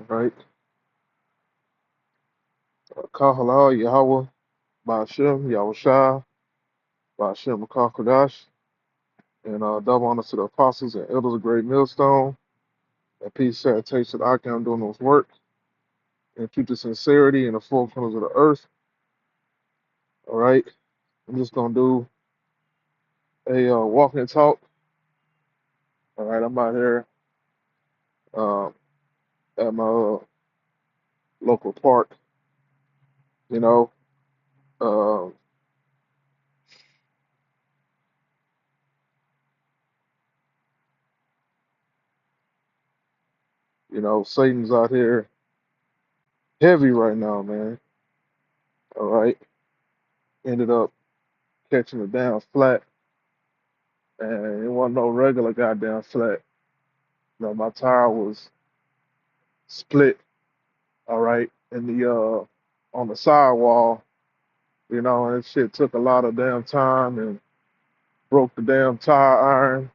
right? Kahala Yahweh, Ba'ashem, Yahushua, Ba'ashem Kakadash, and double honor to the apostles and elders of Great Millstone, and peace, sanitation, I can doing those work, and future sincerity in the four corners of the earth, all right? I'm just gonna do a walk and talk, all right? I'm out here um, at my local park, you know, um, Satan's out here heavy right now, man, all right? Ended up catching it down flat, and it wasn't no regular goddamn flat. My tire was split, all right, in the on the sidewall, and that shit took a lot of damn time and broke the damn tire iron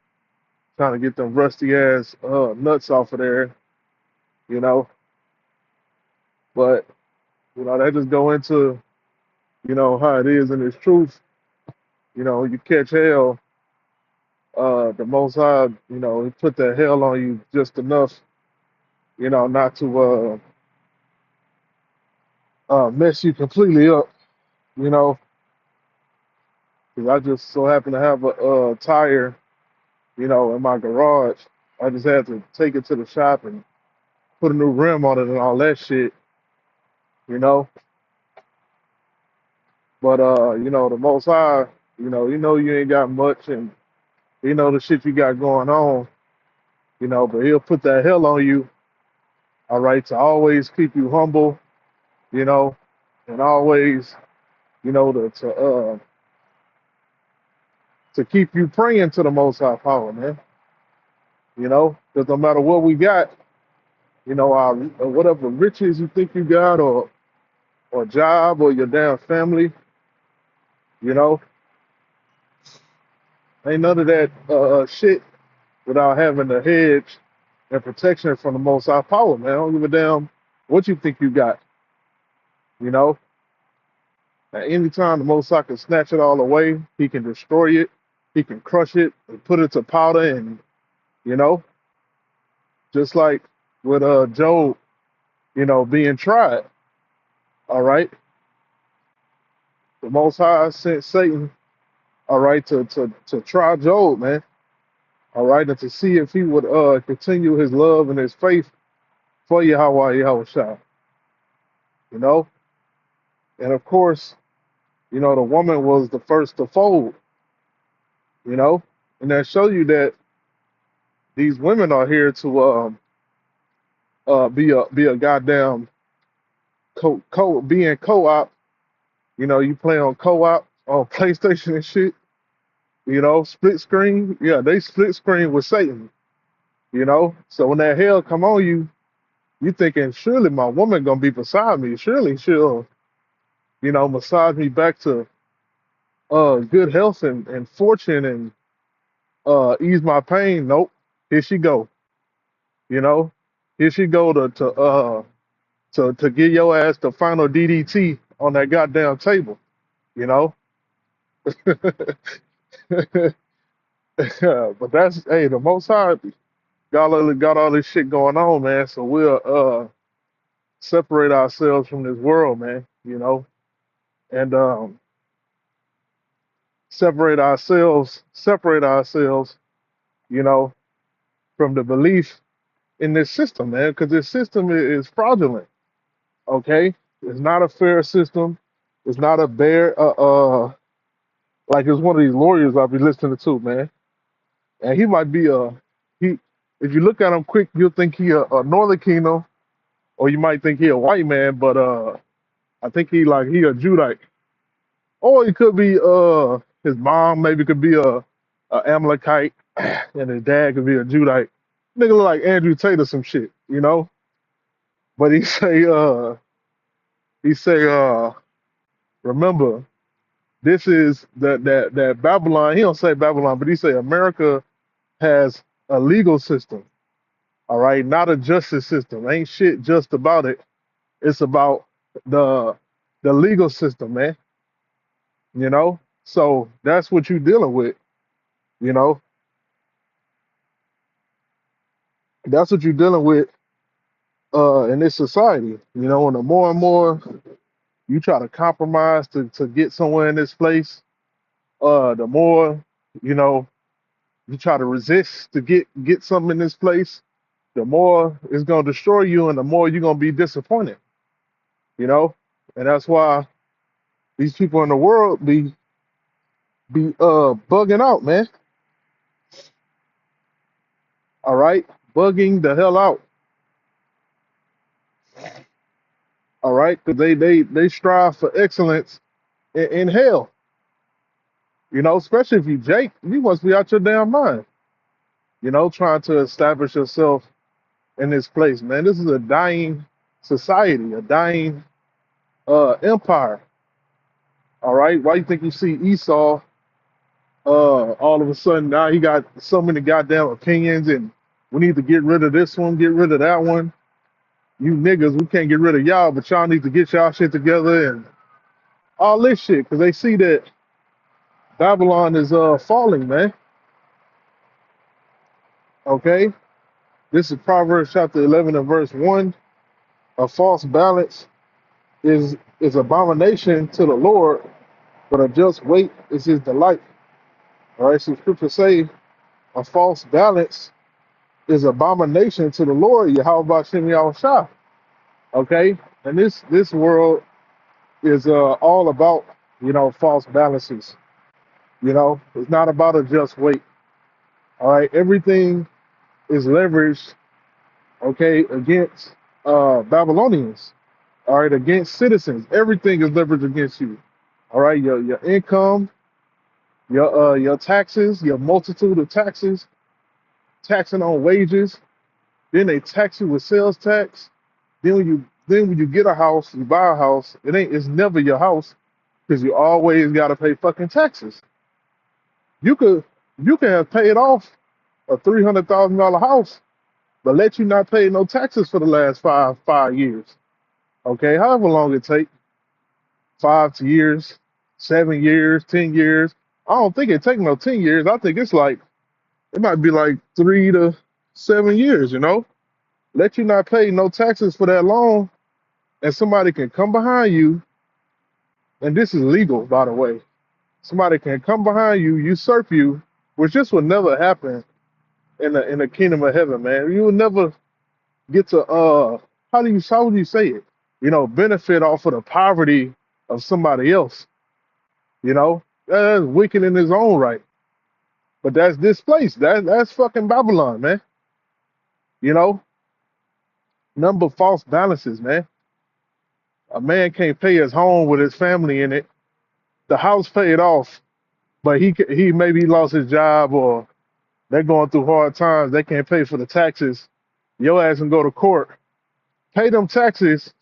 trying to get them rusty ass nuts off of there, you know. But that just go into how it is in its truth. You catch hell, the Most High, He put that hell on you just enough, not to mess you completely up, you know. 'Cause I just so happen to have a tire, in my garage. I just had to take it to the shop and put a new rim on it and all that shit, you know. But the Most High, you ain't got much, and the shit you got going on, but He'll put that hell on you, all right, to always keep you humble, you know, and always, to keep you praying to the Most High power, man. Because no matter what we got, our whatever riches you think you got, or job, or your damn family, you know, ain't none of that shit without having the hedge and protection from the Most High power, man. I don't give a damn what you think you got, you know. At any time, the Most High can snatch it all away. He can destroy it. He can crush it and put it to powder, and you know, just like with Job, being tried. All right, the Most High sent Satan, all right, to try Job, man. All right, and to see if he would continue his love and his faith for Yahweh Yahushua, you know. And of course, the woman was the first to fold, you know, and that show you that these women are here to be a goddamn being co-op. You play on co-op on PlayStation and shit. Split screen. Yeah, they split screen with Satan. So when that hell come on you, you thinking surely my woman gonna be beside me. Surely she'll massage me back to good health and fortune and ease my pain. Nope. Here she go. You know, here she go to give your ass the final DDT on that goddamn table. You know, but that's hey, the Most High got all this shit going on, man. So we'll separate ourselves from this world, man. And separate ourselves, you know, from the belief in this system, man, because this system is fraudulent. Okay, it's not a fair system. It's not a bear. Like it's one of these lawyers I'll be listening to, man, and he might be he. If you look at him quick, you'll think he a Northern Kingdom, or you might think he a white man, but I think he a Judite, or he could be his mom maybe could be a Amalekite, and his dad could be a Judite. Nigga look like Andrew Tate or some shit, you know. But he say remember, this is that Babylon. He don't say Babylon, but he say America has a legal system, All right, not a justice system. Ain't shit just about it. It's about the the legal system, man. You know, so that's what you're dealing with. You know, that's what you're dealing with in this society. You know, and the more and more you try to compromise to get somewhere in this place, the more you know you try to resist to get something in this place, the more it's gonna destroy you, and the more you're gonna be disappointed. You know, and that's why these people in the world be bugging out, man. All right, bugging the hell out. All right, because they strive for excellence in hell. You know, especially if you Jake, you must be out your damn mind. You know, trying to establish yourself in this place, man. This is a dying society, a dying empire. All right, why you think you see Esau? All of a sudden now he got so many goddamn opinions, and we need to get rid of this one, get rid of that one. You niggas, we can't get rid of y'all, but y'all need to get y'all shit together and all this shit, because they see that Babylon is falling, man. Okay, this is Proverbs chapter 11 and verse 1. A false balance is abomination to the Lord, but a just weight is his delight. All right, so scripture say a false balance is abomination to the Lord. Yahweh Shem Yahushua. Okay, and this world is all about false balances. You know, it's not about a just weight. All right, everything is leveraged. Okay, against Babylonians. All right, against citizens. Everything is leveraged against you. All right, your income, your taxes, your multitude of taxes, taxing on wages. Then they tax you with sales tax. Then when you get a house, you buy a house. It's never your house because you always got to pay fucking taxes. You could you can have paid off a $300,000 house, but let you not pay no taxes for the last five years. Okay, however long it take, 5 years, 7 years, 10 years. I don't think it take no 10 years. I think it might be like 3 to 7 years. Let you not pay no taxes for that long, and somebody can come behind you, and this is legal, by the way. Somebody can come behind you, usurp you, which this would never happen in the kingdom of heaven, man. You will never get to how would you say it? Benefit off of the poverty of somebody else. That's wicked in his own right. But that's displaced. That's fucking Babylon, man. You know, number of false balances, man. A man can't pay his home with his family in it. The house paid off, but he maybe lost his job, or they're going through hard times. They can't pay for the taxes. Your ass can go to court, pay them taxes,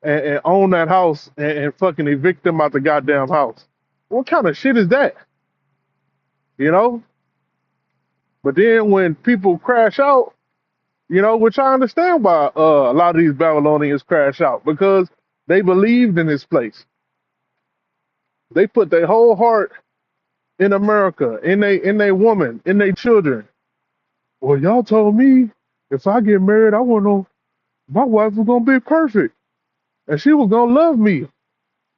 and own that house, and fucking evict them out the goddamn house. What kind of shit is that? You know? But then when people crash out, which I understand why a lot of these Babylonians crash out, because they believed in this place. They put their whole heart in America, in they woman, in their children. Well, y'all told me if I get married, I want to know my wife was gonna be perfect and she was gonna love me.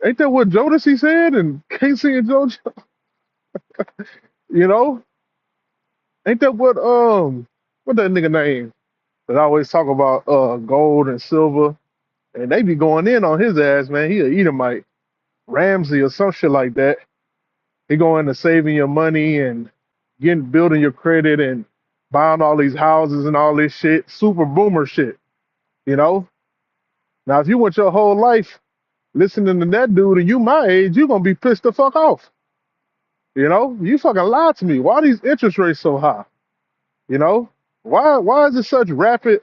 Ain't that what Jodeci said and Casey and JoJo? You know? Ain't that what that nigga name that I always talk about gold and silver, and they be going in on his ass, man. He a Edomite, Ramsey or some shit like that. He go into saving your money and building your credit and buying all these houses and all this shit. Super boomer shit, you know? Now if you went your whole life listening to that dude and you my age, you gonna be pissed the fuck off. You fucking lied to me. Why are these interest rates so high? You know? Why is it such rampant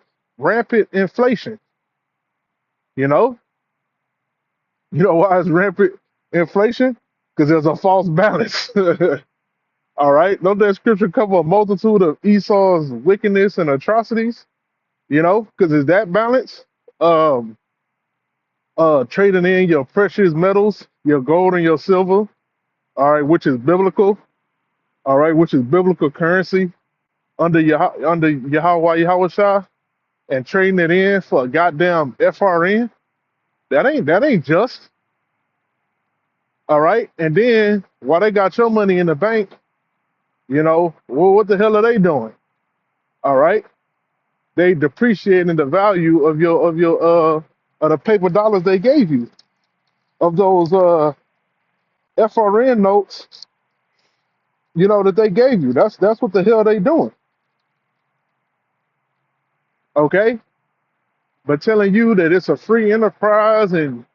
inflation? You know? You know why it's rampant inflation? Because there's a false balance. All right. Don't that scripture cover a multitude of Esau's wickedness and atrocities? You know, because is that balance? Um, Trading in your precious metals, your gold and your silver, all right, which is biblical, all right, which is biblical currency under Yahweh Yahushua, and trading it in for a goddamn FRN. That ain't just, all right. And then while they got your money in the bank, you know, well, what the hell are they doing? All right, they depreciating the value of of the paper dollars they gave you, of those FRN notes, you know, that they gave you. That's what the hell they doing. Okay, but telling you that it's a free enterprise and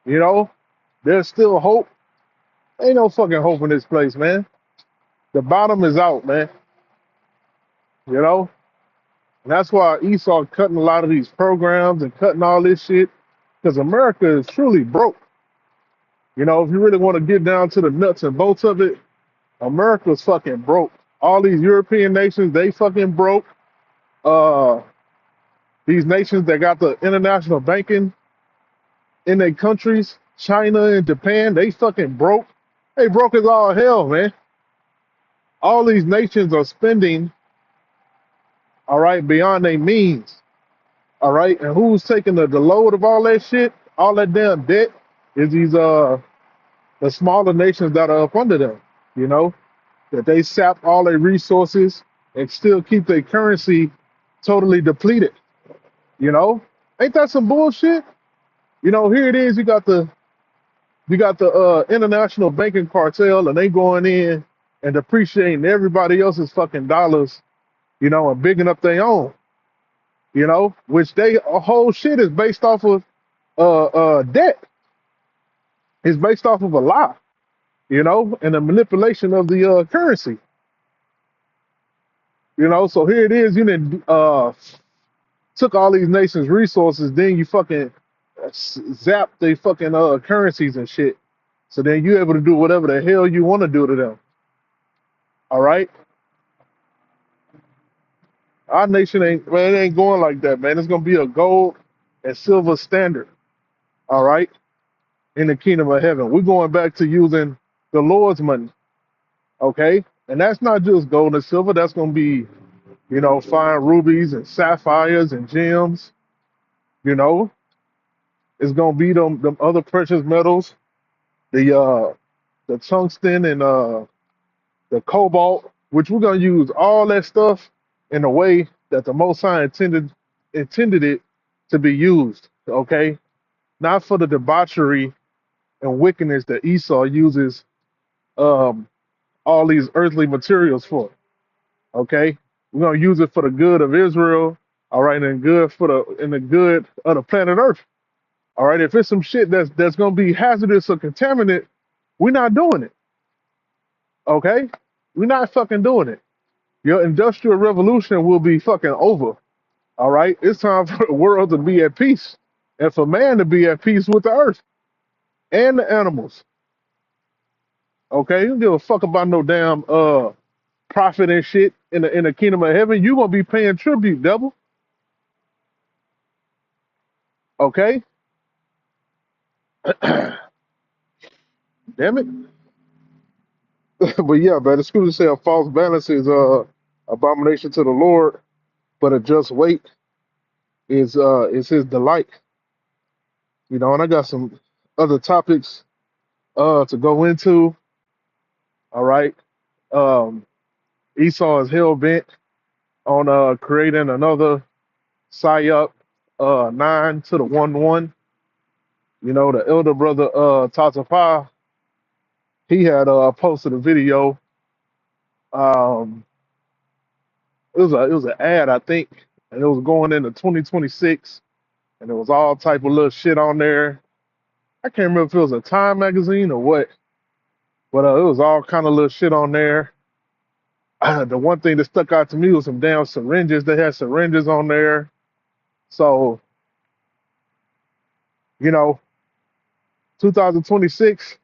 you know there's still hope. Ain't no fucking hope in this place, man. The bottom is out, man. You know, and that's why Esau cutting a lot of these programs and cutting all this shit because America is truly broke. You know, if you really want to get down to the nuts and bolts of it, America's fucking broke. All these European nations, they fucking broke. Uh, these nations that got the international banking in their countries, China and Japan, they fucking broke. They broke as all hell, man. All these nations are spending, all right, beyond their means, all right. And who's taking the load of all that shit, all that damn debt, is these the smaller nations that are up under them, you know, that they sap all their resources and still keep their currency totally depleted, you know? Ain't that some bullshit? You know, here it is, you got the international banking cartel and they going in and depreciating everybody else's fucking dollars, you know, and bigging up their own, you know, which they a whole shit is based off of debt. It's based off of a lie, you know, and the manipulation of the currency, you know. So here it is, you didn't took all these nations' resources, then you fucking zap they fucking currencies and shit. So then you able to do whatever the hell you want to do to them. All right. Our nation ain't man, it ain't going like that, man. It's gonna be a gold and silver standard, all right, in the kingdom of heaven. We're going back to using the Lord's money, okay? And that's not just gold and silver, that's gonna be, you know, fine rubies and sapphires and gems, you know, it's gonna be them other precious metals, the tungsten and the cobalt, which we're gonna use all that stuff in a way that the Most High intended it to be used. Okay, not for the debauchery and wickedness that Esau uses um, all these earthly materials for. Okay, we're gonna use it for the good of Israel. All right, and good for the good of the planet Earth. All right, if it's some shit that's gonna be hazardous or contaminant, we're not doing it. Okay, we're not fucking doing it. Your industrial revolution will be fucking over. All right. It's time for the world to be at peace and for man to be at peace with the earth and the animals. Okay. You don't give a fuck about no damn profit and shit in the kingdom of heaven. You gonna be paying tribute, devil. Okay. Damn it. But yeah, man, the scripture say a false balance is abomination to the Lord, but a just weight is his delight. You know, and I got some other topics to go into. All right. Um, Esau is hell bent on creating another PSYOP 9 to the 1-1. You know, the elder brother Tatapa, he had posted a video. Um, it was an ad, I think, and it was going into 2026, and there was all type of little shit on there. I can't remember if it was a Time magazine or what, but it was all kind of little shit on there. The one thing that stuck out to me was some damn syringes. They had syringes on there. So, you know, 2026,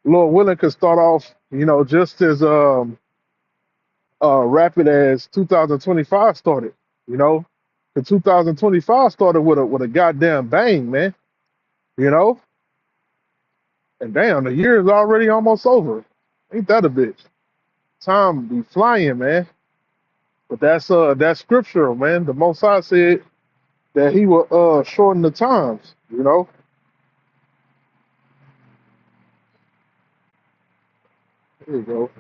Lord willing, could start off, you know, just as rapid as 2025 started, you know. The 2025 started with a goddamn bang, man. You know, and damn, the year is already almost over. Ain't that a bitch? Time be flying, man. But that's scriptural, man. The Most High said that He will shorten the times. You know. Here you go.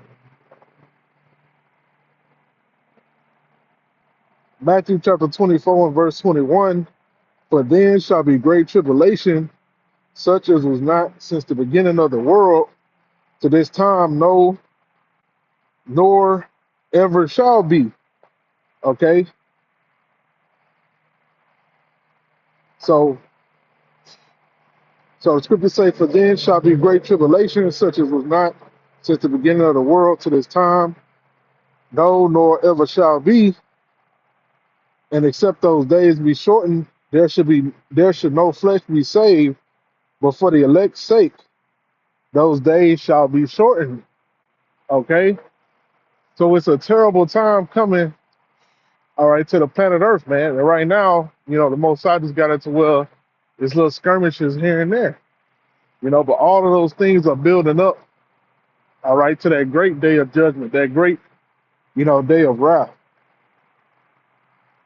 Matthew chapter 24 and verse 21. For then shall be great tribulation, such as was not since the beginning of the world to this time, no, nor ever shall be. Okay, so the scriptures say, for then shall be great tribulation, such as was not since the beginning of the world to this time, no, nor ever shall be. And except those days be shortened, there should no flesh be saved, but for the elect's sake, those days shall be shortened. Okay, so it's a terrible time coming. All right, to the planet Earth, man. And right now, you know, the Most High just got it to where there's little skirmishes here and there, you know, but all of those things are building up, all right, to that great day of judgment, that great, you know, day of wrath.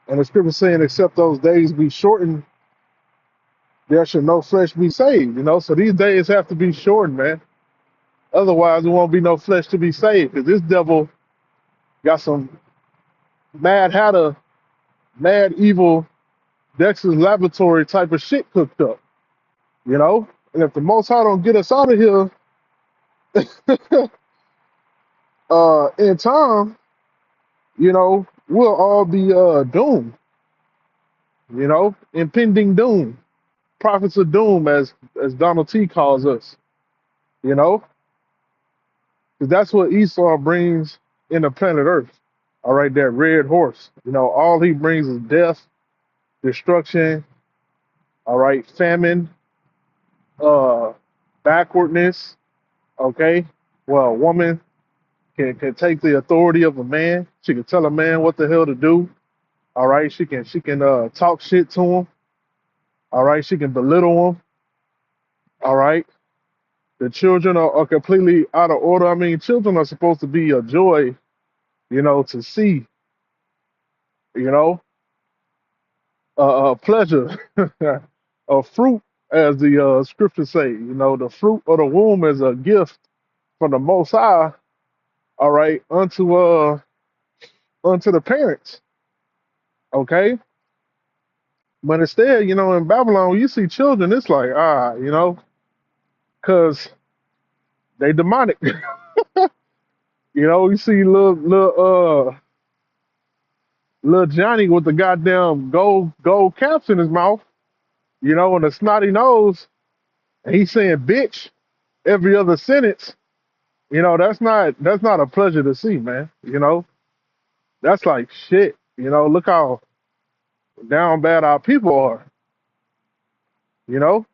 And the scripture saying, except those days be shortened, there should no flesh be saved, you know. So these days have to be shortened, man. Otherwise, there won't be no flesh to be saved, because this devil got some mad hatter, mad evil Dexter's laboratory type of shit cooked up, you know. And if the Most High don't get us out of here in time, you know, we'll all be doomed, you know, impending doom, prophets of doom, as Donald T calls us, you know, because that's what Esau brings in the planet Earth. All right, that red horse, you know, all he brings is death, destruction, all right, famine, uh, backwardness. Okay, well, a woman can take the authority of a man. She can tell a man what the hell to do. All right, she can talk shit to him. All right, she can belittle him. All right, the children are completely out of order. I mean, children are supposed to be a joy, you know, to see, you know, a pleasure, a fruit, as the scriptures say. You know, the fruit of the womb is a gift from the Most High. All right, unto the parents. Okay, but instead, you know, in Babylon, when you see children, it's like, you know, because they demonic. You know, you see little Johnny with the goddamn gold caps in his mouth, you know, and a snotty nose, and he's saying bitch every other sentence. You know, that's not a pleasure to see, man. You know, that's like shit. You know, look how down bad our people are. You know,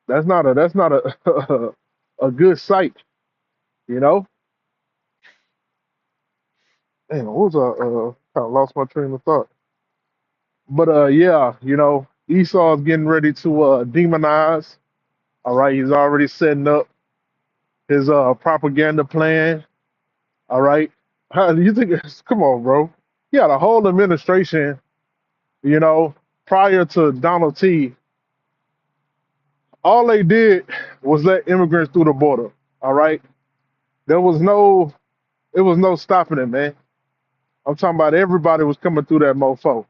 that's not a a good sight. You know, damn, what was kind of lost my train of thought. But yeah, you know, Esau's getting ready to demonize. All right, he's already setting up his propaganda plan. All right, how do you think? Come on, bro. Yeah, the whole administration, you know, prior to Donald T, all they did was let immigrants through the border. All right, there was no, it was no stopping it, man. I'm talking about everybody was coming through that mofo.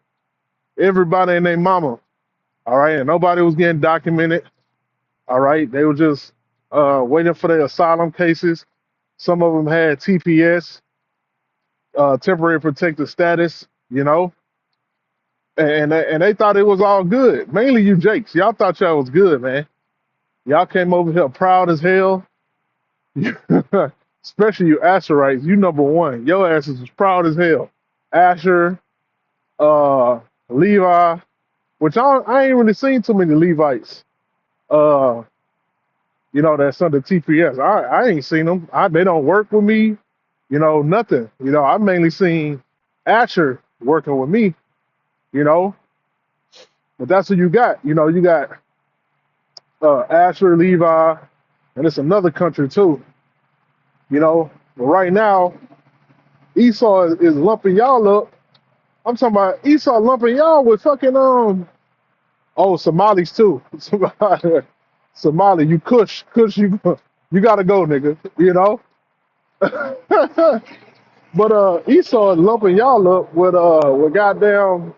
Everybody and their mama. All right, and nobody was getting documented. All right, they were just waiting for their asylum cases. Some of them had TPS, temporary protected status, you know, and they thought it was all good. Mainly you Jakes, y'all thought y'all was good, man. Y'all came over here proud as hell. Especially you Asherites, you number one. Your asses was proud as hell. Asher, Levi, which I ain't really seen too many Levites. Uh, you know, that's under TPS. I ain't seen them. They don't work with me. Nothing. I mainly seen Asher working with me, you know, but that's what you got. You got Asher, Levi, and it's another country too, But right now, Esau is lumping y'all up. I'm talking about Esau lumping y'all with fucking Somalis too. Somali, you Kush, you gotta go, nigga. But Esau is lumping y'all up with goddamn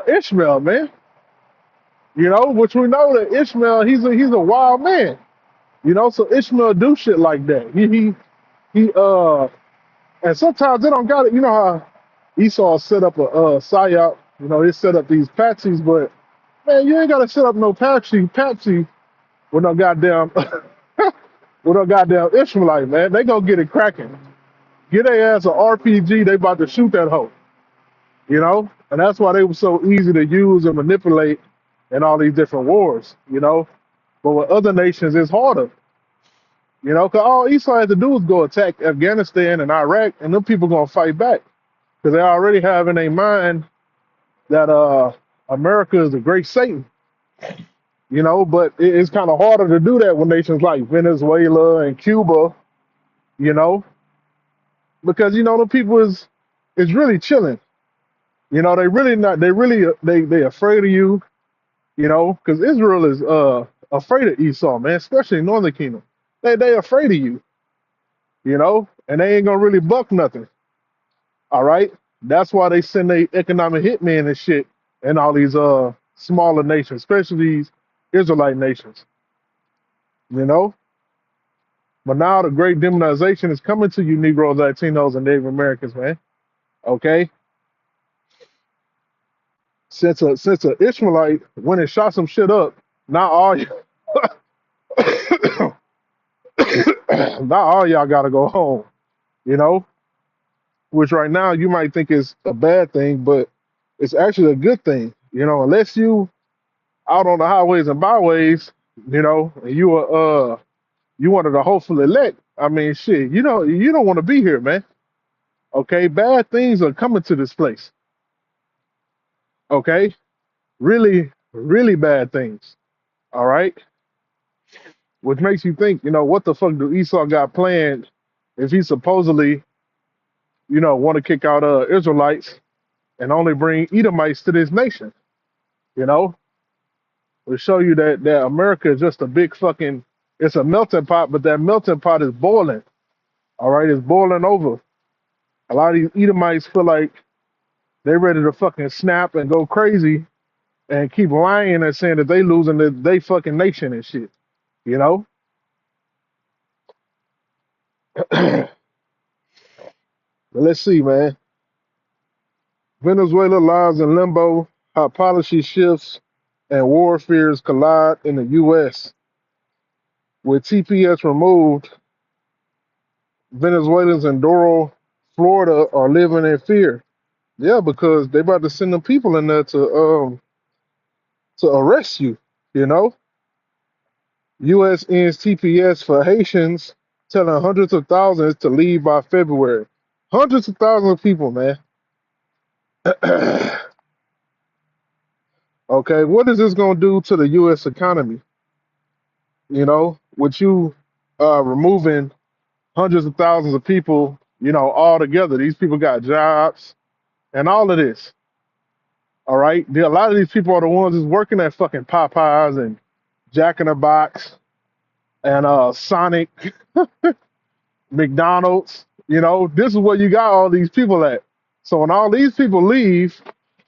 Ishmael, man. Which we know that Ishmael, he's a wild man. So Ishmael do shit like that. He and sometimes they don't got it. You know how Esau set up a psyop. They set up these patsies, but man, you ain't gotta set up no patsy with no goddamn with no goddamn Ishmaelite, man. They gonna get it cracking. Get their ass an RPG, they about to shoot that hoe. And that's why they were so easy to use and manipulate in all these different wars. But with other nations, it's harder. Because all Esau had to do was go attack Afghanistan and Iraq, and them people gonna fight back because they already have in their mind that America is a great Satan. But it's kind of harder to do that with nations like Venezuela and Cuba. You know, because the people is really chilling. They really not. They afraid of you. Because Israel is afraid of Esau, man, especially Northern Kingdom. They afraid of you. And they ain't gonna really buck nothing. All right. That's why they send their economic hitmen and shit in all these smaller nations, especially these Israelite nations. You know. But now the great demonization is coming to you, Negroes, Latinos, and Native Americans, man. Okay. Since a Ishmaelite went and shot some shit up, not all y- not all y'all gotta go home. You know. Which right now you might think is a bad thing, but it's actually a good thing. Unless you out on the highways and byways, and you one of the hopeful elect. I mean, shit, you don't want to be here, man. Okay, bad things are coming to this place. Okay, really, really bad things. All right, which makes you think, what the fuck do Esau got planned if he supposedly, want to kick out Israelites and only bring Edomites to this nation? You know, will show you that America is just a big fucking, it's a melting pot, but that melting pot is boiling. All right, it's boiling over. A lot of these Edomites feel like they're ready to fucking snap and go crazy and keep lying and saying that they losing they fucking nation and shit. You know? But let's see, man. Venezuela lies in limbo, how policy shifts and war fears collide in the U.S. With TPS removed, Venezuelans in Doral, Florida are living in fear. Yeah, because they about to send them people in there to arrest you. You know, U.S. ends TPS for Haitians, telling hundreds of thousands to leave by February. Hundreds of thousands of people, man. Okay, what is this gonna do to the U.S. economy? With you removing hundreds of thousands of people, all together. These people got jobs and all of this. All right. A lot of these people are the ones who's working at fucking Popeyes and Jack in the Box and Sonic, McDonald's. This is where you got all these people at. So when all these people leave,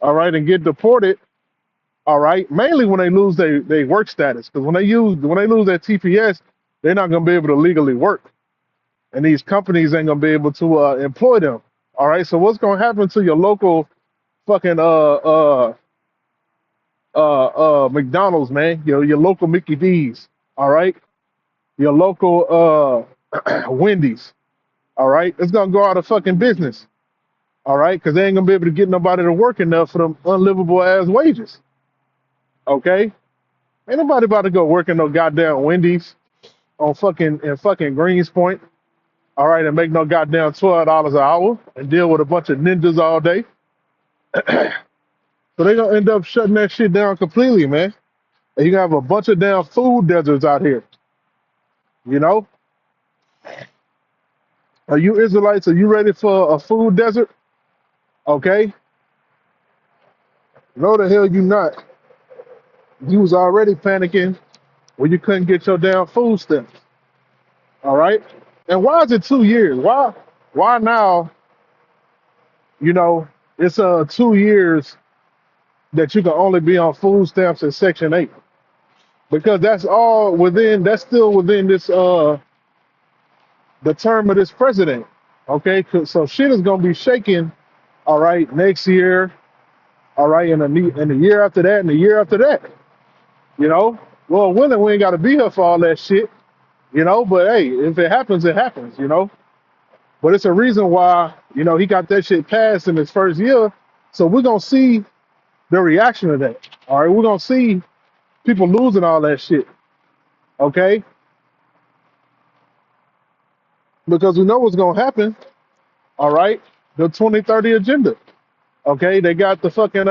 all right, and get deported, all right, mainly when they lose their work status, because when they lose their TPS, they're not gonna be able to legally work, and these companies ain't gonna be able to employ them. All right, so what's gonna happen to your local fucking McDonald's, man? Your local Mickey D's, all right, your local Wendy's, all right, it's gonna go out of fucking business, all right, because they ain't gonna be able to get nobody to work enough for them unlivable ass wages. Okay, ain't nobody about to go work in no goddamn Wendy's on fucking Greens Point. all right, and make no goddamn $12 an hour and deal with a bunch of ninjas all day. So they're gonna end up shutting that shit down completely, man. And you have a bunch of damn food deserts out here. You know, are you Israelites? Are you ready for a food desert? Okay, no, the hell you not. You was already panicking when you couldn't get your damn food stamps. All right, and why is it 2 years? Why now? You know, it's 2 years that you can only be on food stamps in Section 8 because that's all within. That's still within this the term of this president. Okay, so shit is gonna be shaking. All right, next year. All right, and the year after that, and the year after that. You know, well, willing, we ain't got to be here for all that shit. You know, but hey, if it happens, it happens. You know, but it's a reason why he got that shit passed in his first year. So we're gonna see the reaction of that. All right, we're gonna see people losing all that shit. Okay, because we know what's gonna happen. All right, the 2030 agenda. Okay, they got the fucking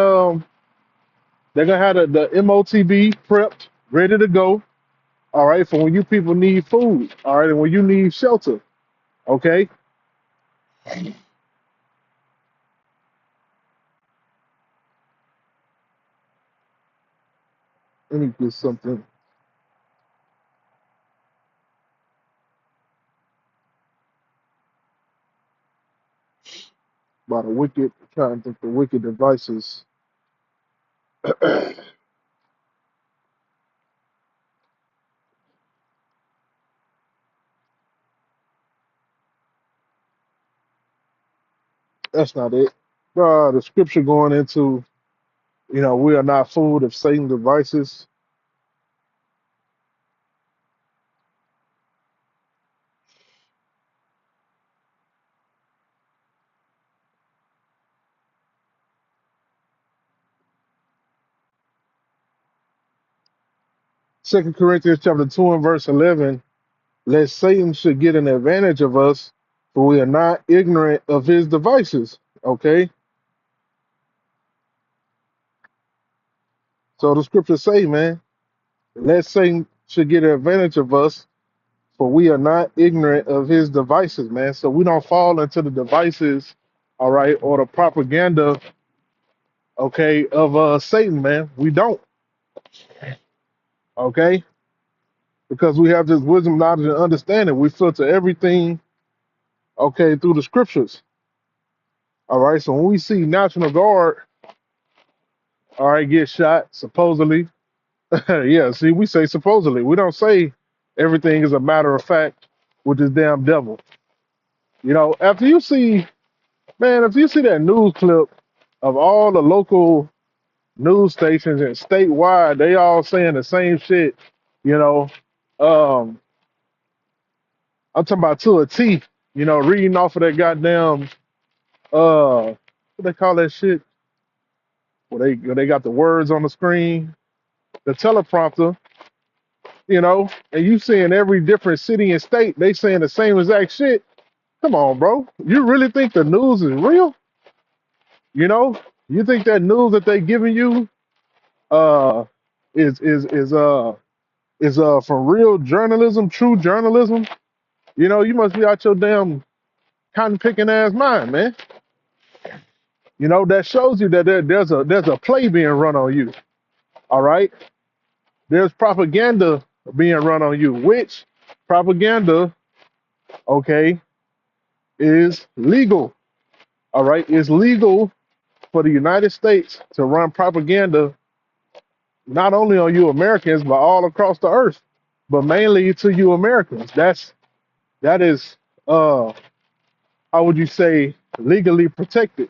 they're gonna have the MOTB prepped, ready to go. All right, for when you people need food. All right, and when you need shelter. Okay, let me get something about a wicked. Trying to think the wicked devices. That's not it. The scripture going into, we are not food of Satan devices. 2 Corinthians chapter 2 and verse 11, lest Satan should get an advantage of us, for we are not ignorant of his devices. Okay, so the scriptures say, man, lest Satan should get an advantage of us, for we are not ignorant of his devices, man. So we don't fall into the devices, all right, or the propaganda, okay, of Satan, man. We don't, okay, because we have this wisdom, knowledge, and understanding. We filter everything, okay, through the scriptures. All right. So when we see National Guard, all right, get shot, supposedly, yeah. See, we say supposedly. We don't say everything is a matter of fact with this damn devil. After you see, man, if you see that news clip of all the local news stations and statewide, they all saying the same shit. You know, um, I'm talking about to a T. Reading off of that goddamn what they call that shit? Where they got the words on the screen, the teleprompter. And you seeing every different city and state, they saying the same exact shit. Come on, bro. You really think the news is real? You know, you think that news that they giving you uh is from real journalism, true journalism? You must be out your damn cotton picking ass mind, man. That shows you that there's a play being run on you. All right. There's propaganda being run on you, which propaganda, okay, is legal. All right. It's legal for the United States to run propaganda not only on you Americans, but all across the earth, but mainly to you Americans. That is how would you say legally protected.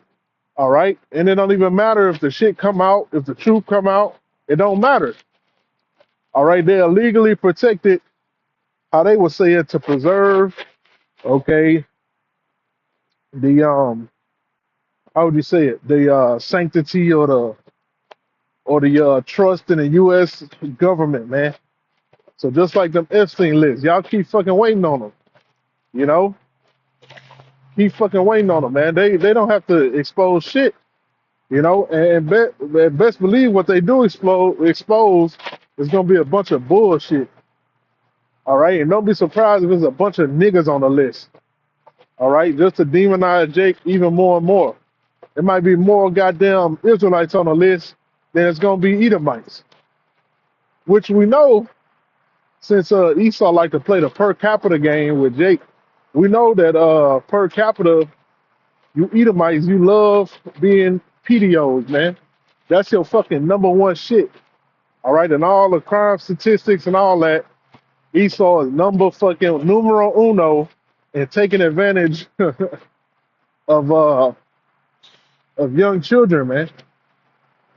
All right. And it don't even matter if the shit come out, if the truth come out, it don't matter. All right. They are legally protected, how they would say it, to preserve, okay, the how would you say it? The sanctity or the trust in the US government, man. So just like them Epstein lists, y'all keep fucking waiting on them, you know? keep fucking waiting on them, man. They don't have to expose shit, you know. And best believe what they do expose is gonna be a bunch of bullshit. All right, and don't be surprised if there's a bunch of niggas on the list. All right, just to demonize Jake even more and more. There might be more goddamn Israelites on the list than it's gonna be Edomites, which we know since Esau like to play the per capita game with Jake. We know that per capita, you Edomites, you love being PDOs, man. That's your fucking number one shit. All right, and all the crime statistics and all that. Esau is number fucking numero uno and taking advantage of young children, man.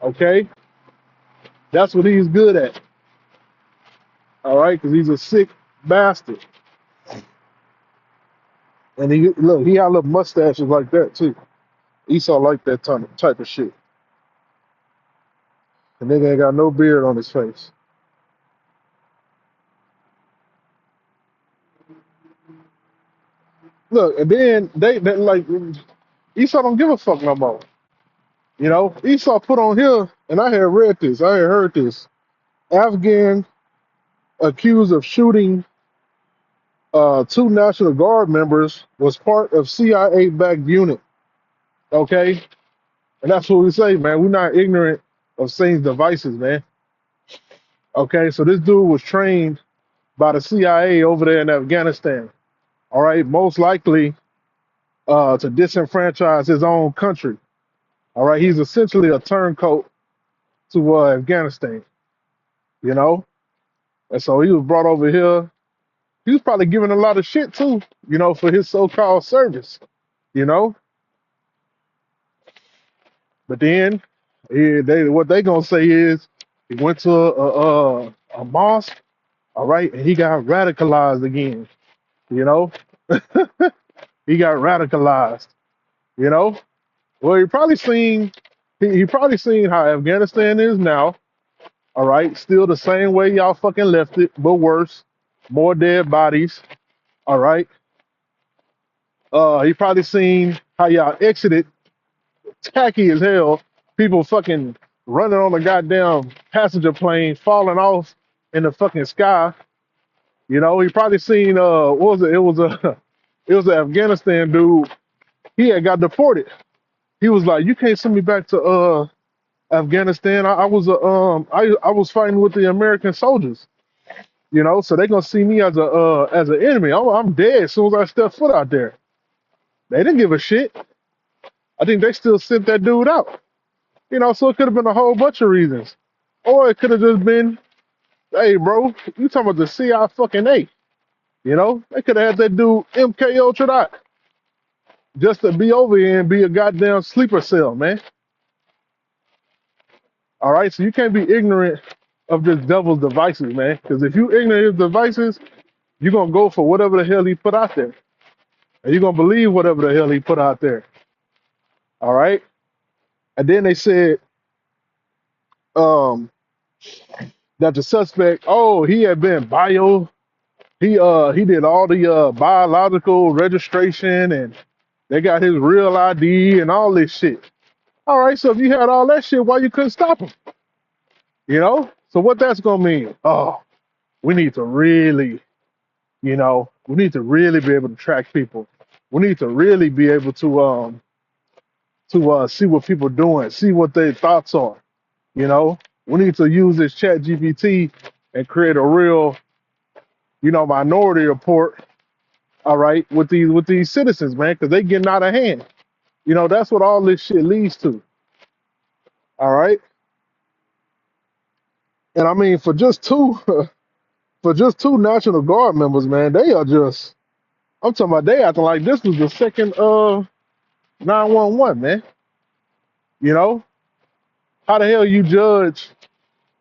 Okay, that's what he's good at. All right, because he's a sick bastard, and he got little mustaches like that too. Esau like that type of shit. The nigga ain't got no beard on his face. Look, and then they like Esau don't give a fuck no more. You know, Esau put on here, and I had read this, I had heard this. Afghan accused of shooting two National Guard members was part of CIA-backed unit. Okay, and that's what we say, man. We're not ignorant of Satan's devices, man. Okay, so this dude was trained by the CIA over there in Afghanistan. All right, most likely to disenfranchise his own country. All right, he's essentially a turncoat to Afghanistan, you know, and so he was brought over here. He was probably given a lot of shit too, you know, for his so-called service, you know. But then, what they gonna say is he went to a mosque, all right, and he got radicalized again, you know. He got radicalized, you know. Well, he probably seen how Afghanistan is now. All right, still the same way y'all fucking left it, but worse, more dead bodies. All right. He probably seen how y'all exited, tacky as hell. People fucking running on the goddamn passenger plane, falling off in the fucking sky. You know, he probably seen what was it? It was a it was an Afghanistan dude. He had got deported. He was like, "You can't send me back to Afghanistan. I was fighting with the American soldiers, you know, so they gonna see me as an enemy. I'm dead as soon as I step foot out there." They didn't give a shit. I think they still sent that dude out, you know. So it could have been a whole bunch of reasons, or it could have just been, "Hey, bro, you talking about the CI fucking A?" You know, they could have had that dude MK Ultra just to be over here and be a goddamn sleeper cell, man. All right, so you can't be ignorant of this devil's devices, man. Because if you ignorant of his devices, you're gonna go for whatever the hell he put out there, and you're gonna believe whatever the hell he put out there. All right, and then they said um, that the suspect, oh, he had been he did all the biological registration, and they got his real ID and all this shit. All right, so if you had all that shit, why you couldn't stop him? You know, so what that's gonna mean? Oh, we need to really, you know, we need to really be able to track people. We need to really be able to see what people doing, see what their thoughts are. You know, we need to use this Chat GPT and create a real, you know, minority report. All right, with these citizens, man, because they getting out of hand. You know, that's what all this shit leads to. All right, and I mean for just two for just two National Guard members, man, they are just. I'm talking about they acting like this was the second 911, man. You know, how the hell you judge?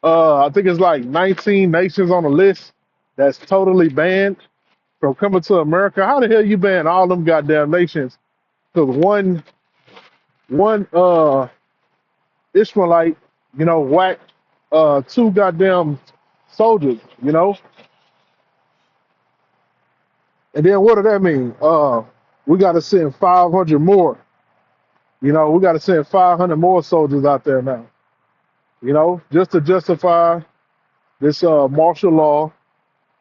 I think it's like 19 nations on the list that's totally banned from coming to America. How the hell you ban all them goddamn nations? Because one Ishmaelite, you know, whacked two goddamn soldiers, you know. And then what does that mean? we got to send 500 more. You know, we got to send 500 more soldiers out there now. You know, just to justify this martial law,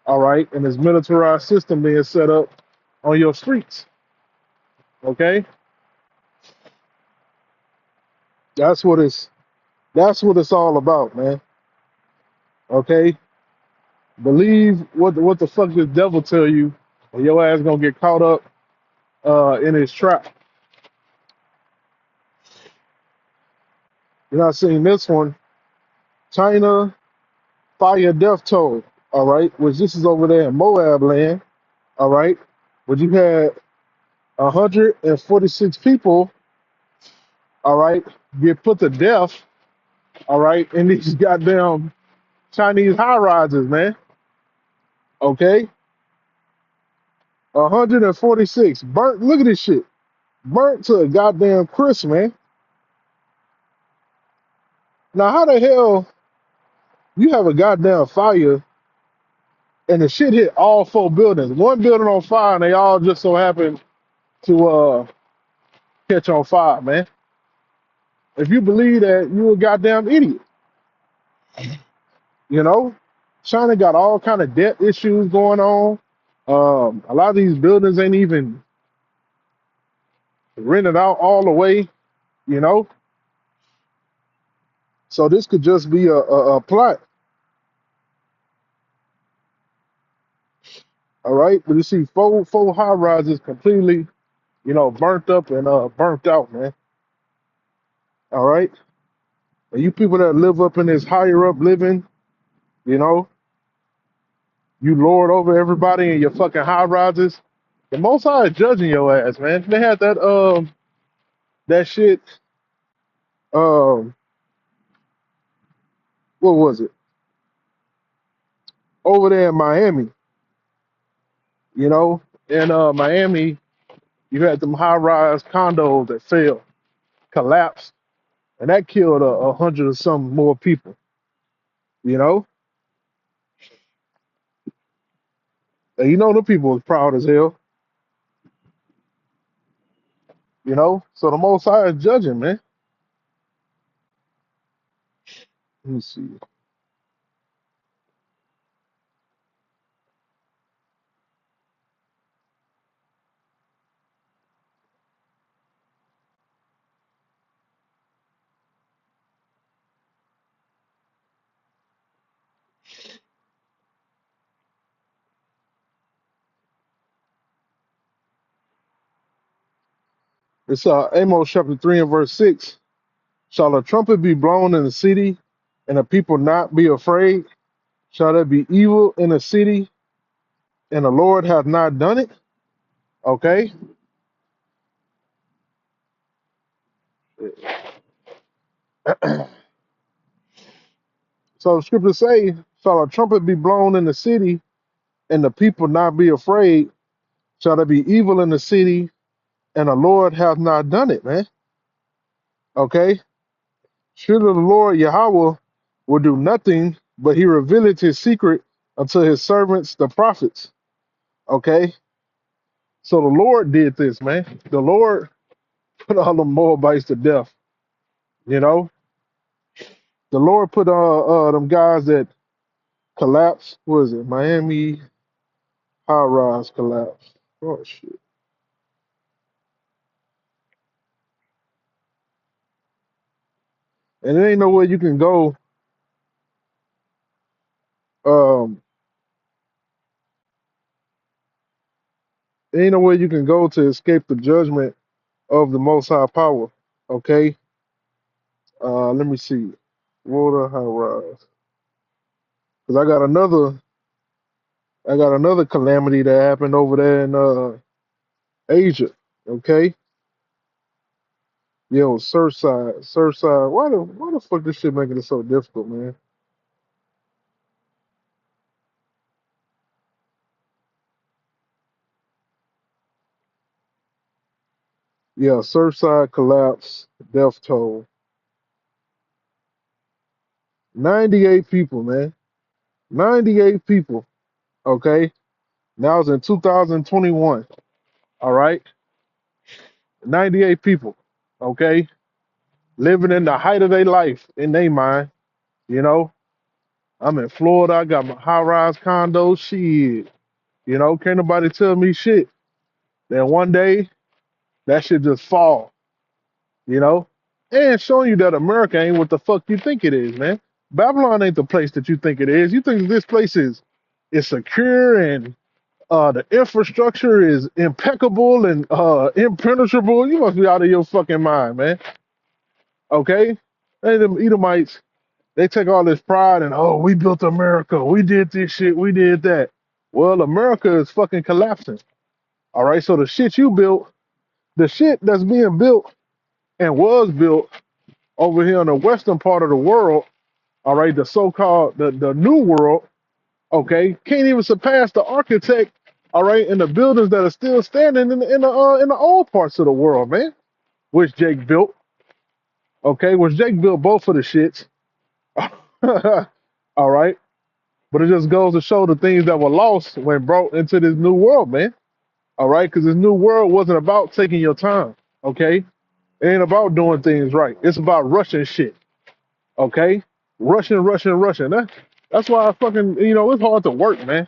all right, and this militarized system being set up on your streets. Okay, that's what it's that's what it's all about, man. Okay, believe what the fuck this devil tell you, and your ass gonna get caught up in his trap. You're not seeing this one, China fire death toll, all right, which this is over there in Moab land, all right, but you had 146 people, all right, get put to death, all right, in these goddamn Chinese high rises, man. Okay, 146 burnt. Look at this shit, burnt to a goddamn crisp, man. Now, how the hell you have a goddamn fire and the shit hit all four buildings? One building on fire, and they all just so happen to catch on fire, man. If you believe that, you a goddamn idiot. You know, China got all kind of debt issues going on. A lot of these buildings ain't even rented out all the way. You know, so this could just be a plot. All right, but you see, four high rises completely, you know, burnt up and burnt out, man. All right, and you people that live up in this higher up living, you know, you lord over everybody in your fucking high rises. The Most High is judging your ass, man. They had that shit. Um, what was it over there in Miami? You know, in Miami, you had them high rise condos that fell, collapsed, and that killed a hundred or some more people. You know, and you know the people was proud as hell. You know, so the Most High is judging, man. Let me see. It's Amos chapter 3 and verse 6. Shall a trumpet be blown in the city, and the people not be afraid? Shall there be evil in the city, and the Lord hath not done it? Okay. So the scriptures say, shall a trumpet be blown in the city, and the people not be afraid? Shall there be evil in the city, and the Lord hath not done it, man? Okay. Surely the Lord Yahweh will do nothing, but he revealeth his secret unto his servants, the prophets. Okay. So the Lord did this, man. The Lord put all the Moabites to death. You know, the Lord put them guys that collapsed. What is it? Miami high rise collapse. Oh shit. And there ain't nowhere you can go. Um, there ain't nowhere you can go to escape the judgment of the Most High Power. Okay. Let me see. Water high rise. Because I got another calamity that happened over there in Asia. Okay. Yo, Surfside, Surfside. Why the fuck this shit making it so difficult, man? Yeah, Surfside collapse, death toll. 98 people, man. 98 people. Okay. Now it's in 2021. All right. 98 people, okay, living in the height of their life in their mind. You know, I'm in Florida. I got my high-rise condo. Shit, can't nobody tell me shit. Then one day that shit just fall. You know, and showing you that America ain't what the fuck you think it is, man. Babylon ain't the place that you think it is. You think this place is secure and the infrastructure is impeccable and impenetrable. You must be out of your fucking mind, man. Okay? And them Edomites, they take all this pride and we built America. We did this shit. We did that. Well, America is fucking collapsing. All right. So the shit you built, the shit that's being built and was built over here in the western part of the world, all right, the so-called the new world, okay, can't even surpass the architect, all right, and the buildings that are still standing in the old parts of the world, man, which Jake built, okay, which Jake built both of the shits, all right, but it just goes to show the things that were lost when brought into this new world, man, all right, because this new world wasn't about taking your time, okay, it ain't about doing things right, it's about rushing shit, okay, rushing. That's why I fucking it's hard to work, man.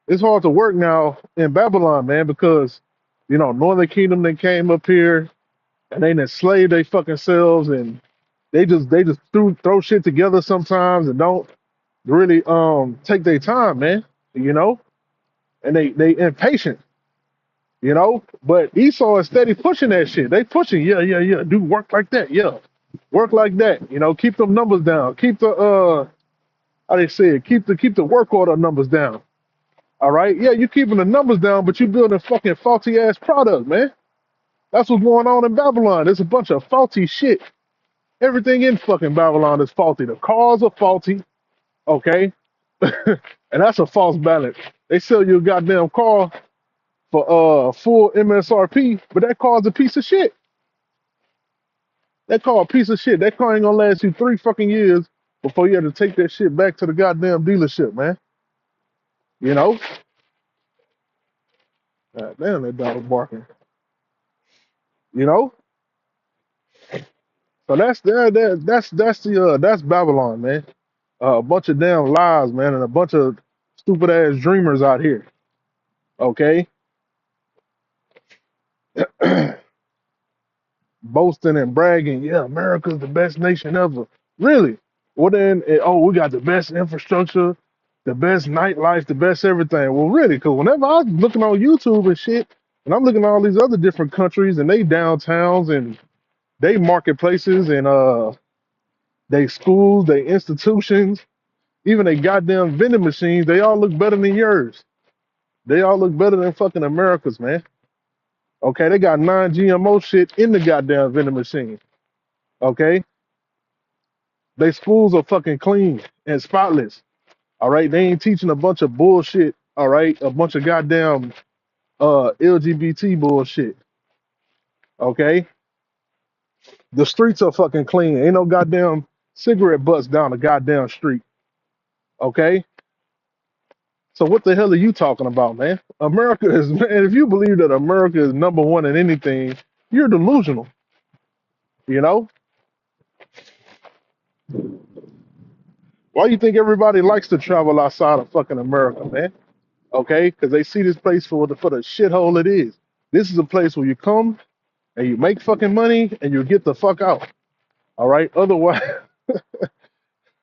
It's hard to work now in Babylon, man, because Northern Kingdom they came up here and they enslaved they fucking selves and they just throw shit together sometimes and don't really take their time, man. You know, and they impatient, But Esau is steady pushing that shit. They pushing, yeah. Do work like that, yeah. Work like that, keep them numbers down. Keep the how they say it, keep the work order numbers down. All right. Yeah, you keeping the numbers down, but you building fucking faulty ass product, man. That's what's going on in Babylon. There's a bunch of faulty shit. Everything in fucking Babylon is faulty. The cars are faulty, okay? And that's a false balance. They sell you a goddamn car for full MSRP, but that car's a piece of shit. That car a piece of shit. That car ain't gonna last you 3 fucking years before you have to take that shit back to the goddamn dealership, man. You know? God damn, that dog was barking. You know? So that's Babylon, man. A bunch of damn lies, man, and a bunch of stupid ass dreamers out here. Okay, boasting and bragging. Yeah, America's the best nation ever. Really? Well then, we got the best infrastructure, the best nightlife, the best everything. Well, really? Because whenever I was looking on YouTube and shit, and I'm looking at all these other different countries and they downtowns and they marketplaces and they schools, they institutions. Even they goddamn vending machines, they all look better than yours. They all look better than fucking America's, man. Okay, they got non-GMO shit in the goddamn vending machine. Okay, they schools are fucking clean and spotless. All right, they ain't teaching a bunch of bullshit. All right, a bunch of goddamn LGBT bullshit. Okay, the streets are fucking clean. Ain't no goddamn cigarette butts down the goddamn street. Okay, so what the hell are you talking about, man? America is, man, if you believe that America is number one in anything, you're delusional. You know? Why you think everybody likes to travel outside of fucking America, man? Okay? Because they see this place for the shithole it is. This is a place where you come and you make fucking money and you get the fuck out. All right? Otherwise,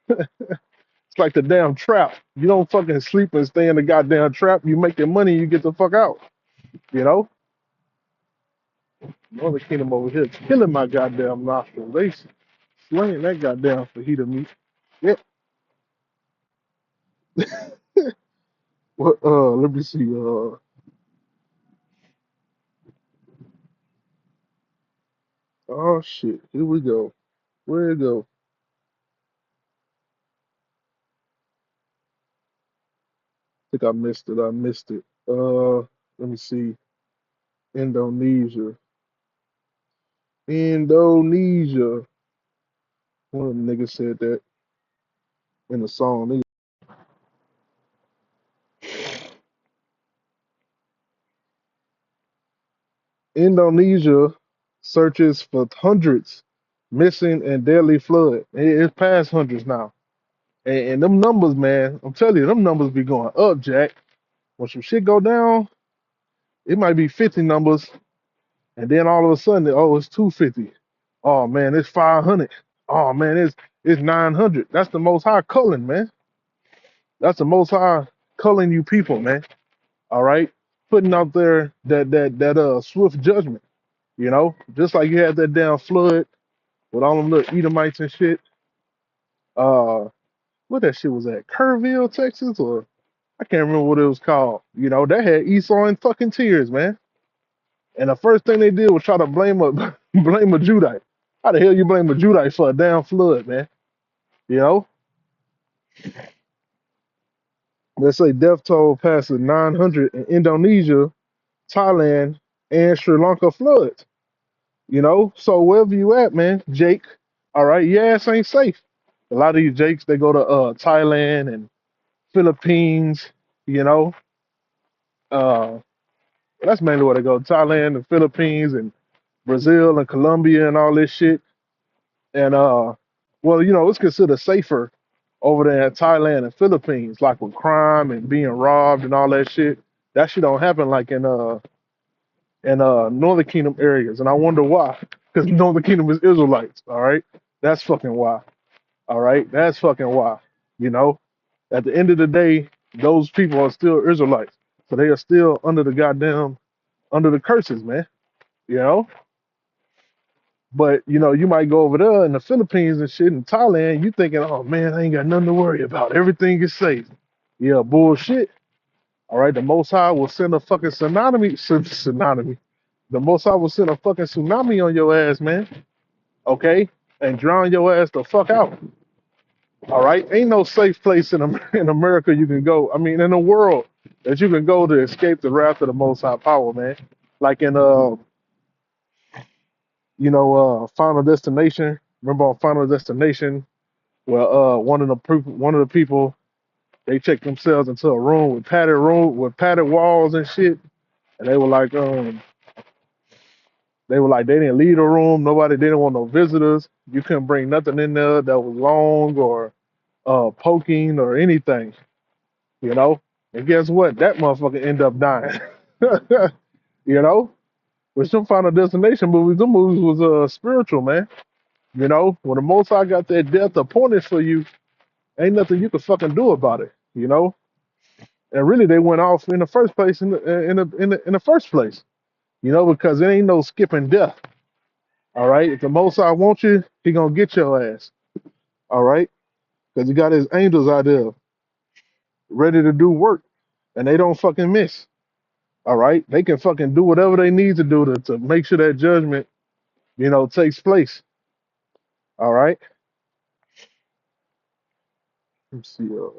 it's like the damn trap. You don't fucking sleep and stay in the goddamn trap. You make your money, you get the fuck out. You know? Northern Kingdom over here killing my goddamn nostrils. They slaying that goddamn fajita meat. Yep. What? Let me see. Oh shit. Here we go. Where it go? I think I missed it. I missed it. Let me see. Indonesia. Indonesia. One of the niggas said that in the song. Indonesia. searches for hundreds missing and deadly flood. It's past hundreds now. And them numbers, man, I'm telling you, them numbers be going up, Jack. When some shit go down, it might be 50 numbers, and then all of a sudden, oh, it's 250. Oh man, it's 500. Oh man, it's 900. That's the most high culling, man. That's the most high culling you people, man. All right, putting out there that swift judgment. You know, just like you had that damn flood with all them little Edomites and shit. What that shit was at? Kerrville, Texas, or I can't remember what it was called. You know, that had Esau in fucking tears, man. And the first thing they did was try to blame a blame a Judite. How the hell you blame a Judite for a damn flood, man? You know, let's say death toll passes 900 in Indonesia, Thailand, and Sri Lanka floods. You know, so wherever you at, man, Jake, all right, your ass ain't safe. A lot of you Jakes, they go to Thailand and Philippines, you know. That's mainly where they go. Thailand and Philippines and Brazil and Colombia and all this shit. And well, you know, it's considered safer over there in Thailand and Philippines, like with crime and being robbed and all that shit. That shit don't happen like in Northern Kingdom areas. And I wonder why. Because Northern Kingdom is Israelites, all right? That's fucking why. All right, that's fucking why. You know, at the end of the day, those people are still Israelites, so they are still under the goddamn under the curses, man. You know, but you know, you might go over there in the Philippines and shit in Thailand. You thinking, oh man, I ain't got nothing to worry about. Everything is safe. Yeah, bullshit. All right, the Most High will send a fucking tsunami. The Most High will send a fucking tsunami on your ass, man. Okay, and drown your ass the fuck out. All right, ain't no safe place in America you can go. I mean, in the world that you can go to escape the wrath of the Most High Power, man. Like in Final Destination. Remember on Final Destination, where one of the people they checked themselves into a room with padded walls and shit, and they were like they didn't leave the room. Nobody didn't want no visitors. You couldn't bring nothing in there that was long or poking or anything. You know? And guess what? That motherfucker end up dying. You know? With some Final Destination movies, the movies was spiritual, man. You know, when the Most High got that death appointed for you, ain't nothing you can fucking do about it. You know, and really they went off in the first place in the first place. You know, because it ain't no skipping death. All right, if the Most High wants you, he gonna get your ass. All right, because he got his angels out there ready to do work, and they don't fucking miss. All right, they can fucking do whatever they need to do to make sure that judgment, takes place. All right. Let's see. Yeah,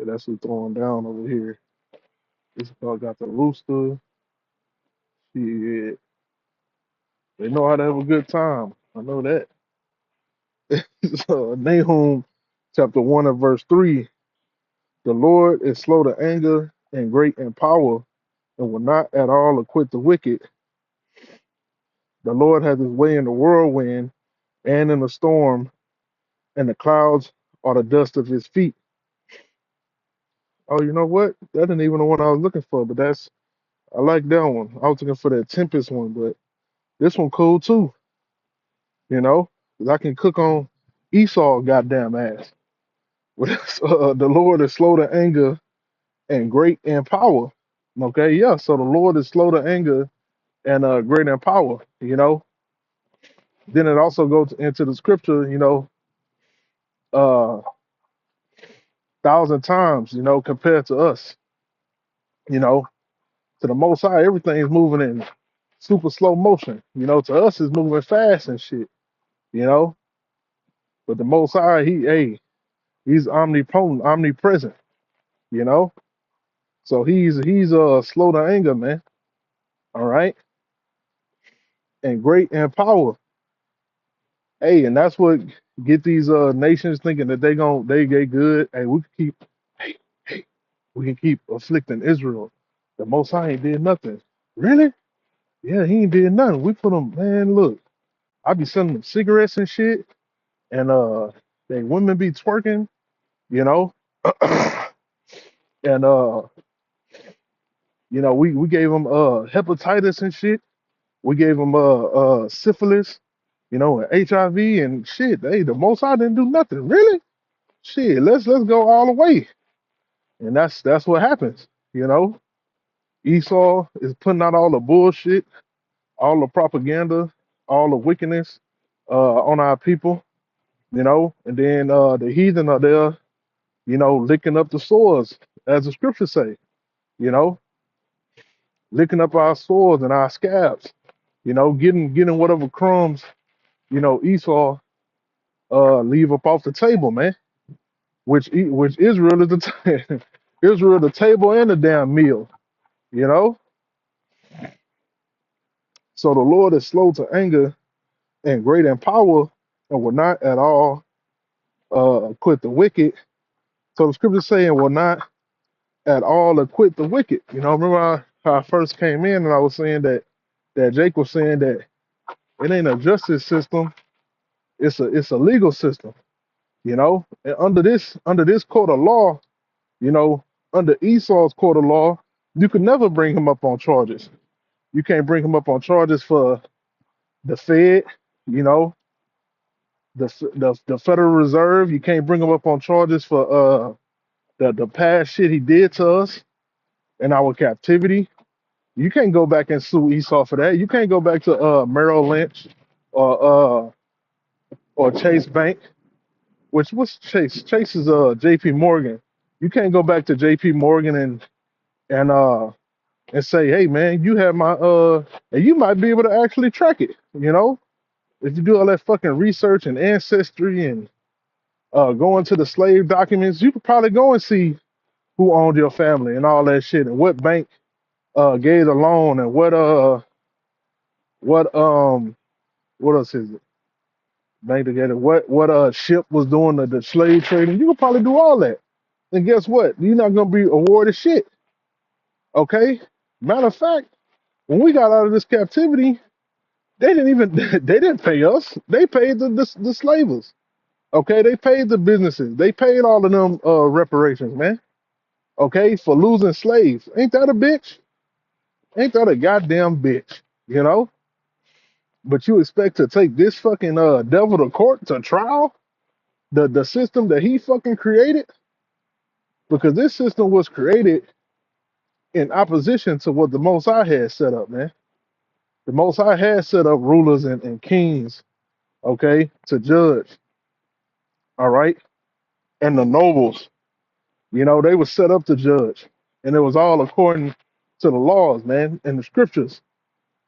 that's what's throwing down over here. This dog got the rooster. Shit, they know how to have a good time. I know that. So Nahum chapter 1 and verse 3, the Lord is slow to anger and great in power and will not at all acquit the wicked. The Lord has his way in the whirlwind and in the storm, and the clouds are the dust of his feet. Oh, you know what? That isn't even the one I was looking for, but I like that one. I was looking for that Tempest one, but this one cool too, you know, 'cause I can cook on Esau goddamn ass. The Lord is slow to anger and great in power. Okay, yeah. So the Lord is slow to anger and great in power. You know. Then it also goes into the scripture. Uh, thousand times. Compared to us. You know, to the Most High, everything is moving in super slow motion. To us it's moving fast and shit, you know. But the Most High, he's omnipotent, omnipresent, you know. So he's slow to anger, man. All right, and great in power. Hey, and that's what get these nations thinking that they good. Hey, hey hey we can keep afflicting Israel. The Most High ain't did nothing. Really? Yeah, he ain't did nothing. We put him, man. Look, I be selling them cigarettes and shit, and they women be twerking, you know, and we gave them hepatitis and shit. We gave them syphilis, and HIV and shit. Hey, the Most High didn't do nothing. Really? Shit, let's go all the way. And that's what happens, you know. Esau is putting out all the bullshit, all the propaganda, all the wickedness on our people, and then the heathen are there, licking up the sores, as the scriptures say, you know, licking up our sores and our scabs, getting whatever crumbs, Esau leave up off the table, man. Which Israel is Israel the table and the damn meal, you know. So the Lord is slow to anger and great in power, and will not at all acquit the wicked. So the scriptures saying will not at all acquit the wicked. Remember how I first came in and I was saying that Jake was saying that it ain't a justice system, it's a legal system, And under this court of law, you know, under Esau's court of law, you could never bring him up on charges. You can't bring him up on charges for the Fed, you know, the Federal Reserve. You can't bring him up on charges for the past shit he did to us in our captivity. You can't go back and sue Esau for that. You can't go back to Merrill Lynch or Chase Bank, which what's Chase? Chase is J.P. Morgan. You can't go back to J.P. Morgan and say, hey man, you have my and you might be able to actually track it. If you do all that fucking research and ancestry and go into the slave documents, you could probably go and see who owned your family and all that shit and what bank gave the loan and what else is it? Bank together. What ship was doing the slave trading? You could probably do all that. And guess what? You're not gonna be awarded shit. Okay? Matter of fact, when we got out of this captivity, they didn't even they didn't pay us. They paid the slavers. Okay, they paid the businesses. They paid all of them reparations, man. Okay, for losing slaves. Ain't that a bitch? Ain't that a goddamn bitch? You know? But you expect to take this fucking devil to court to trial? The system that he fucking created? Because this system was created in opposition to what the Most High had set up, man. The Most High had set up rulers and kings, okay, to judge, all right? And the nobles, they were set up to judge. And it was all according to the laws, man, and the scriptures,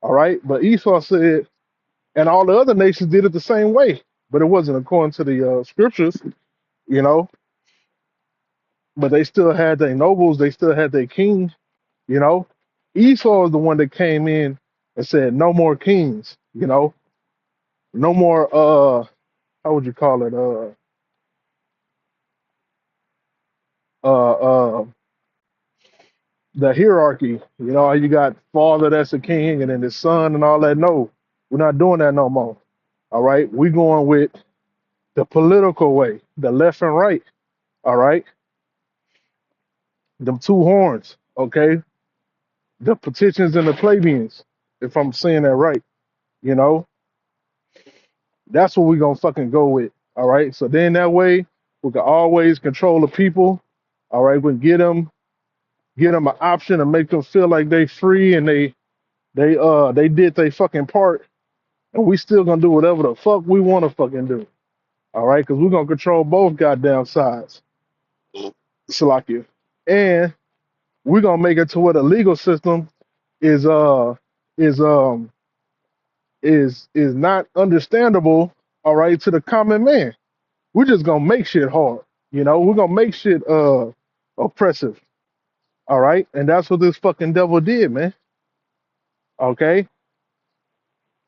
all right? But Esau said, and all the other nations did it the same way, but it wasn't according to the scriptures, you know. But they still had their nobles, they still had their king, you know. Esau is the one that came in and said, no more kings, no more how would you call it? Uh the hierarchy, how you got father that's a king and then his son and all that. No, we're not doing that no more. All right. We're going with the political way, the left and right. All right. Them two horns, okay? The petitions and the plebeians, if I'm saying that right, you know, that's what we're gonna fucking go with. All right. So then that way we can always control the people. All right, we can get them an option and make them feel like they free and they did their fucking part, and we still gonna do whatever the fuck we wanna fucking do. All right, because we're gonna control both goddamn sides. Salakia. And we're gonna make it to where the legal system is is is not understandable, all right, to the common man. We're just gonna make shit hard. We're gonna make shit oppressive. All right. And that's what this fucking devil did, man. Okay.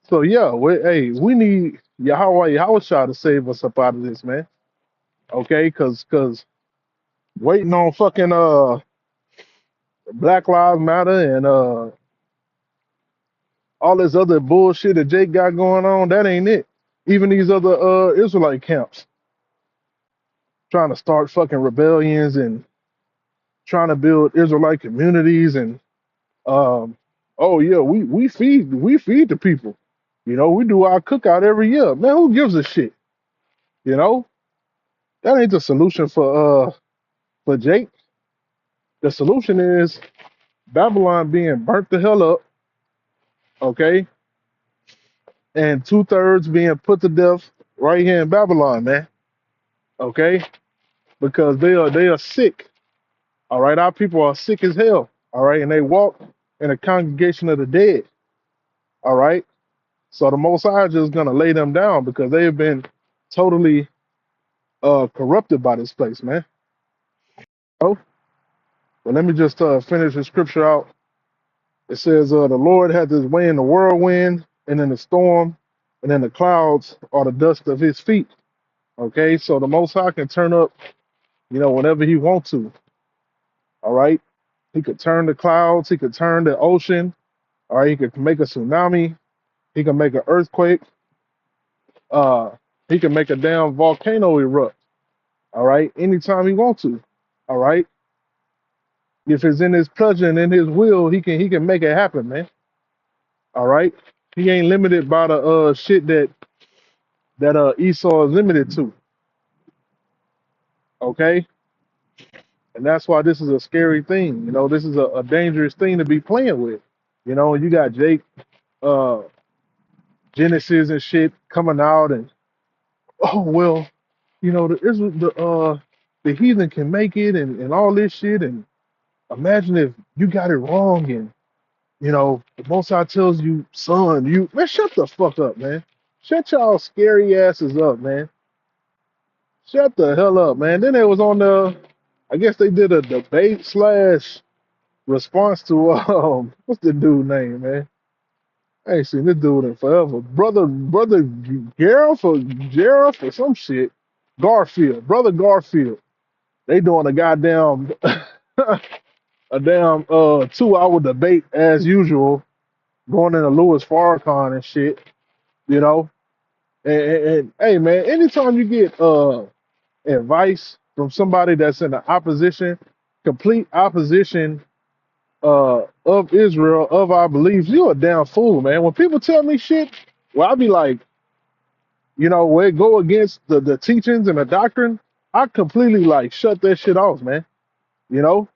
So yeah, we need Yahweh Shah to save us up out of this, man. Okay, cause waiting on fucking Black Lives Matter and all this other bullshit that Jake got going on, that ain't it. Even these other Israelite camps trying to start fucking rebellions and trying to build Israelite communities and oh yeah, we feed the people. We do our cookout every year. Man, who gives a shit? You know? That ain't the solution for Jake. The solution is Babylon being burnt the hell up, okay? And 2/3 being put to death right here in Babylon, man. Okay? Because they are sick. All right, our people are sick as hell. All right, and they walk in a congregation of the dead. All right. So the Most High is just gonna lay them down because they have been totally corrupted by this place, man. Oh, well, let me just finish the scripture out. It says, the Lord had his way in the whirlwind and in the storm, and in the clouds are the dust of his feet. Okay, so the Most High can turn up, whenever he wants to. All right, he could turn the clouds, he could turn the ocean. All right, he could make a tsunami, he can make an earthquake, uh, he can make a damn volcano erupt. All right, anytime he wants to. All right, if it's in his pleasure and in his will, he can make it happen, man. All right, he ain't limited by the shit that Esau is limited to. Okay, and that's why this is a scary thing. This is a dangerous thing to be playing with. You got Jake, uh, Genesis and shit coming out, and oh well, the heathen can make it and all this shit, and imagine if you got it wrong and the Most High tells you, son, man, shut the fuck up, man. Shut y'all scary asses up, man. Shut the hell up, man. Then they was on I guess they did a debate slash response to what's the dude name, man? I ain't seen this dude in forever. Brother Gerald or some shit. Brother Garfield. They doing a goddamn a damn 2 hour debate as usual, going into Louis Farrakhan and shit, you know. And hey man, anytime you get advice from somebody that's in the opposition, complete opposition of Israel, of our beliefs, you a damn fool, man. When people tell me shit, well, I be like, where it go against the teachings and the doctrine, I completely like shut that shit off, man. You know?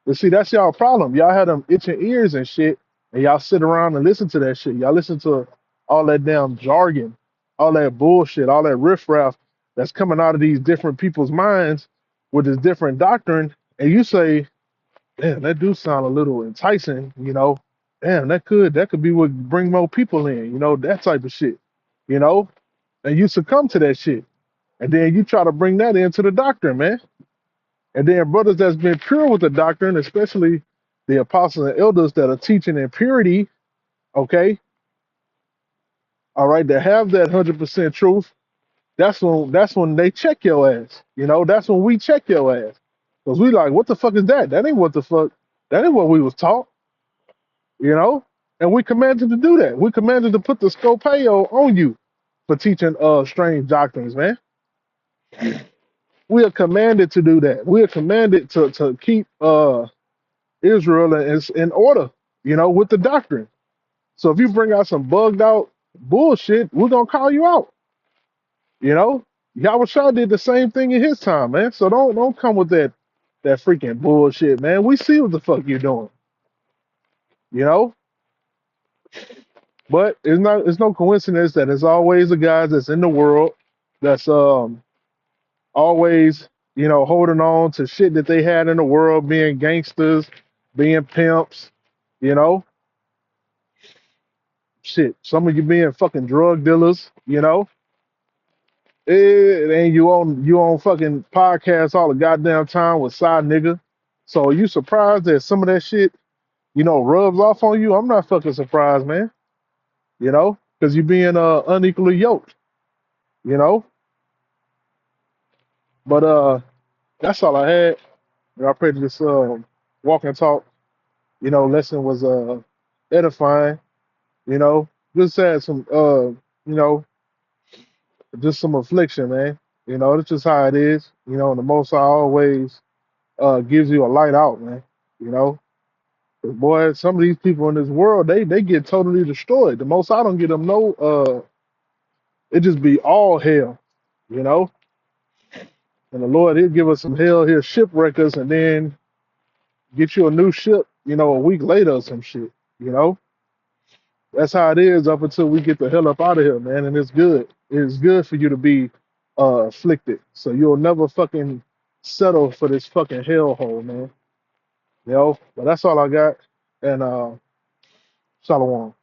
But see, that's y'all problem. Y'all had them itching ears and shit, and y'all sit around and listen to that shit. Y'all listen to all that damn jargon, all that bullshit, all that riffraff that's coming out of these different people's minds with this different doctrine, and you say, damn, that do sound a little enticing, Damn, that could be what bring more people in, that type of shit, you know? And you succumb to that shit. And then you try to bring that into the doctrine, man. And then brothers that's been pure with the doctrine, especially the apostles and elders that are teaching in purity, okay, all right, that have that 100% truth, that's when they check your ass. That's when we check your ass. Because we like, what the fuck is that? That ain't what the fuck, that ain't what we was taught, you know? And we commanded to do that. We commanded to put the scopeo on you for teaching strange doctrines, man. We are commanded to do that. We are commanded to keep Israel in order, with the doctrine. So if you bring out some bugged out bullshit, we're gonna call you out. Yahweh Shah did the same thing in his time, man. So don't come with that freaking bullshit, man. We see what the fuck you're doing, you know. But it's no coincidence that it's always the guys that's in the world that's always holding on to shit that they had in the world, being gangsters, being pimps, you know. shit. Some of you being fucking drug dealers, you know. And you on fucking podcasts all the goddamn time with side nigga. So are you surprised that some of that shit, rubs off on you? I'm not fucking surprised, man. Because you being unequally yoked, you know. But that's all I had. I pray that this walk and talk, lesson was edifying, you know. Just had some you know, just some affliction, man. That's just how it is. And the most I always gives you a light out, man. You know, 'Cause, boy, some of these people in this world, they get totally destroyed. The most I don't get them no, it just be all hell, you know. And the Lord, He'll give us some hell, He'll shipwreck us, and then get you a new ship, a week later or some shit. You know, that's how it is up until we get the hell up out of here, man. And it's good. It's good for you to be afflicted, so you'll never fucking settle for this fucking hellhole, man. But that's all I got. And Shalom.